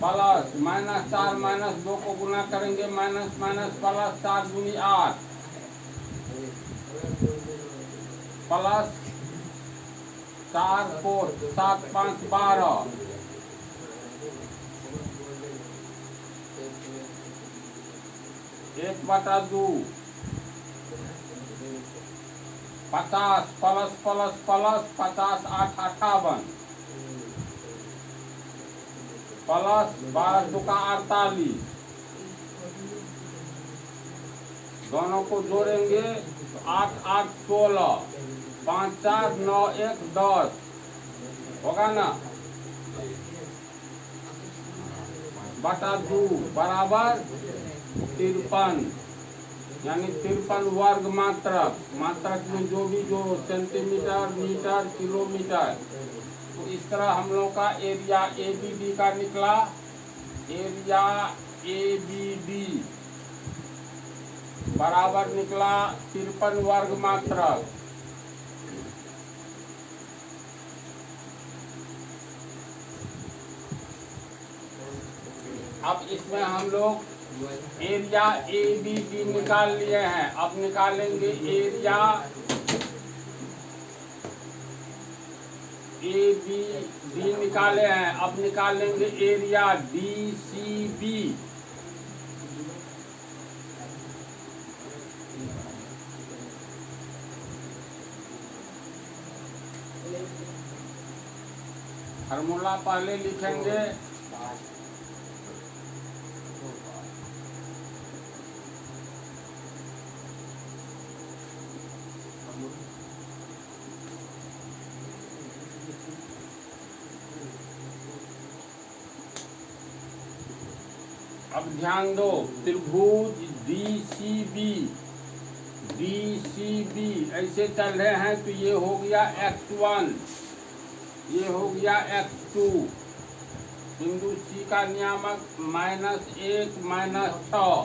Plus -4 -2 को गुना करेंगे minus minus plus 4 दूनी 8 प्लस 4 को 7 5 12 1/2 50 प्लस प्लस प्लस 50 8 58 प्लस 12 दुका 48 दोनों को जोड़ेंगे तो 8 8 16 5 4 9 1 10 होगा ना बटा 2 बराबर 53 यानी 53 वर्ग मात्रक मात्रक में जो सेंटीमीटर मीटर किलोमीटर। तो इस तरह हम लोग का एरिया ABD का निकला। एरिया ABD बराबर निकला 53 वर्ग मात्रक। अब इसमें हम लोग एरिया ABD निकाल लिए हैं। अब निकालेंगे एरिया ABD निकाले हैं। अब निकालेंगे एरिया DCB। फार्मूला पहले लिखेंगे अब ध्यान दो त्रिभुज DCB ऐसे चल रहे हैं तो ये हो गया x1 ये हो गया x2 बिंदु C का नियामक -1 -6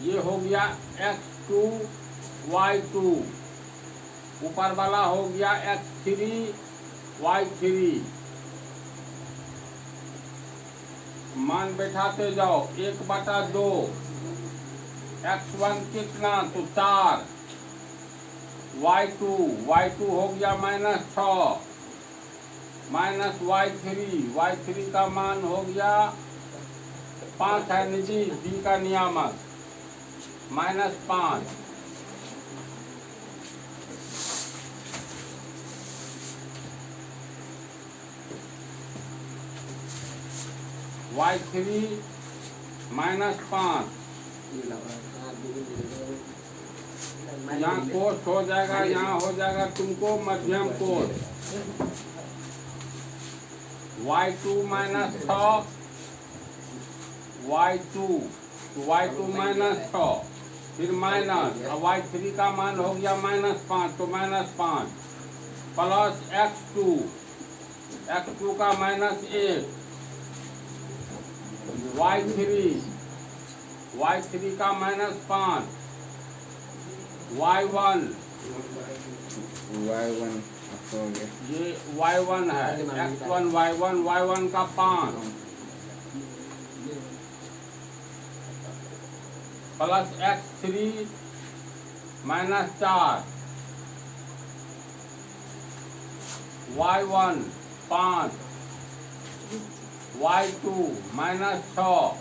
ये हो गया x2 y2 ऊपर वाला हो गया x3 y3 मान बैठाते जाओ 1/2 x1 कितना तो 4 y2 हो गया -6 माइनस y3 का मान हो गया 5 है निजी D का नियामक -5 y3 -5 यहाँ कोष्ठ हो जाएगा यहाँ हो जाएगा तुमको मध्यम कोष्ठ y2 -6 y2 -6 फिर माइनस अब y3 का मान हो गया -5 तो -5 प्लस x2 का -1 y3 का -5 y1 ये y1 है x1 y1 का 5 प्लस x3 -4 y1 5 y2 -6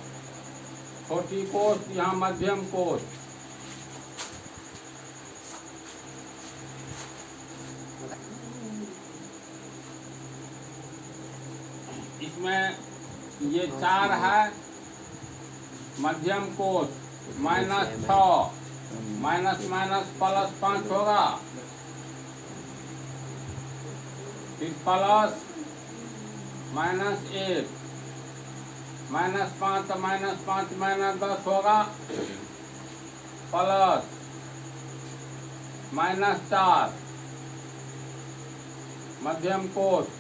छोटी कोष्ठ यहाँ मध्यम कोष्ठ इसमें ये 4 है मध्यम कोष्ठ -6 माइनस प्लस 5 होगा फिर प्लस -1 -5 तो -5 -10 होगा प्लस -4 मध्यम कोष्ठ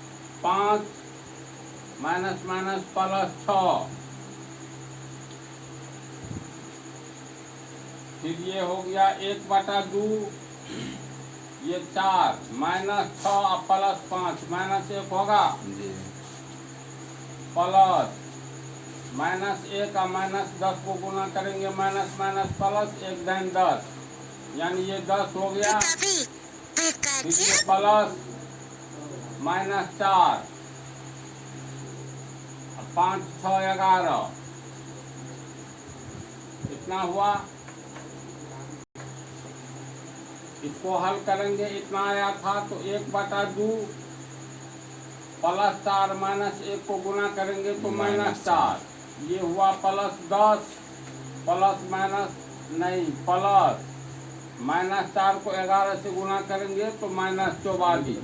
5 प्लस 6 फिर ये हो गया 1/2 ये 4 -6 प्लस 5 -1 होगा प्लस -1 और -10 को गुना करेंगे माइनस माइनस प्लस 1 दाइन 10, यानी ये 10 हो गया। फिर ये प्लस -4, 5 6 11, इतना हुआ। इसको हल करेंगे, इतना आया था तो 1/2 प्लस 4 -1 को गुना करेंगे तो -4, ये हुआ +10 प्लस माइनस नहीं प्लस -4 को 11 से गुना करेंगे तो -44।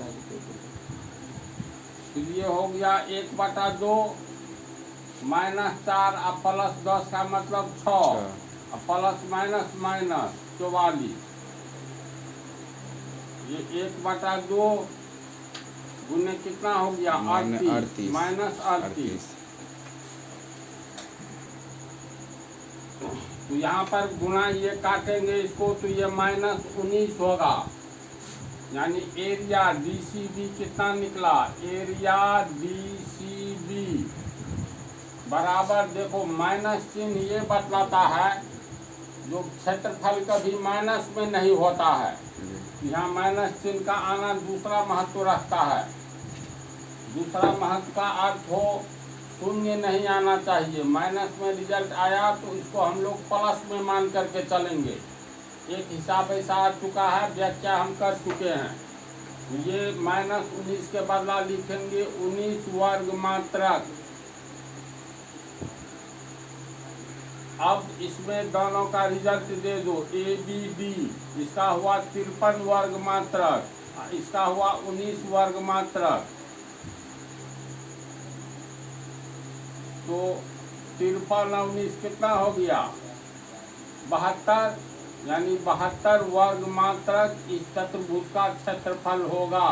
फिर ये हो गया 1/2 -4 और +10 का मतलब 6 और प्लस माइनस माइनस 44। ये 1/2 गुने कितना हो गया 38 -38। तो यहाँ पर गुना ये काटेंगे इसको तो ये -19 होगा, यानी एरिया DCB कितना निकला, एरिया DCB बराबर, देखो माइनस चिन्ह ये बतलाता है जो क्षेत्रफल कभी माइनस में नहीं होता है। यहाँ माइनस चिन्ह का आना दूसरा महत्व रखता है। दूसरा महत्व का अर्थ हो शून्य नहीं आना चाहिए। माइनस में रिजल्ट आया तो इसको हम लोग प्लस में मान करके चलेंगे। एक हिसाब ऐसा आ चुका है, व्याख्या हम कर चुके हैं। ये -19 के बदला लिखेंगे 19 वर्ग मात्रक। अब इसमें दोनों का रिजल्ट दे दो, ABD, इसका हुआ 53 वर्ग मात्रक, इसका हुआ 19 वर्ग मात्रक। तो 53 और 19 कितना हो गया 72, यानी 72 वर्ग मात्रक इस चतुर्भुज का क्षेत्रफल होगा।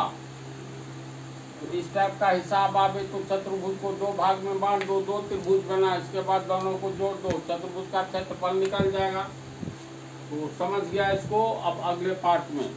तो इस टाइप का हिसाब आवे तो चतुर्भुज को 2 भाग में बांट दो, 2 त्रिभुज बना, इसके बाद दोनों को जोड़ दो, चतुर्भुज का क्षेत्रफल निकल जाएगा। तो समझ गया इसको। अब अगले पार्ट में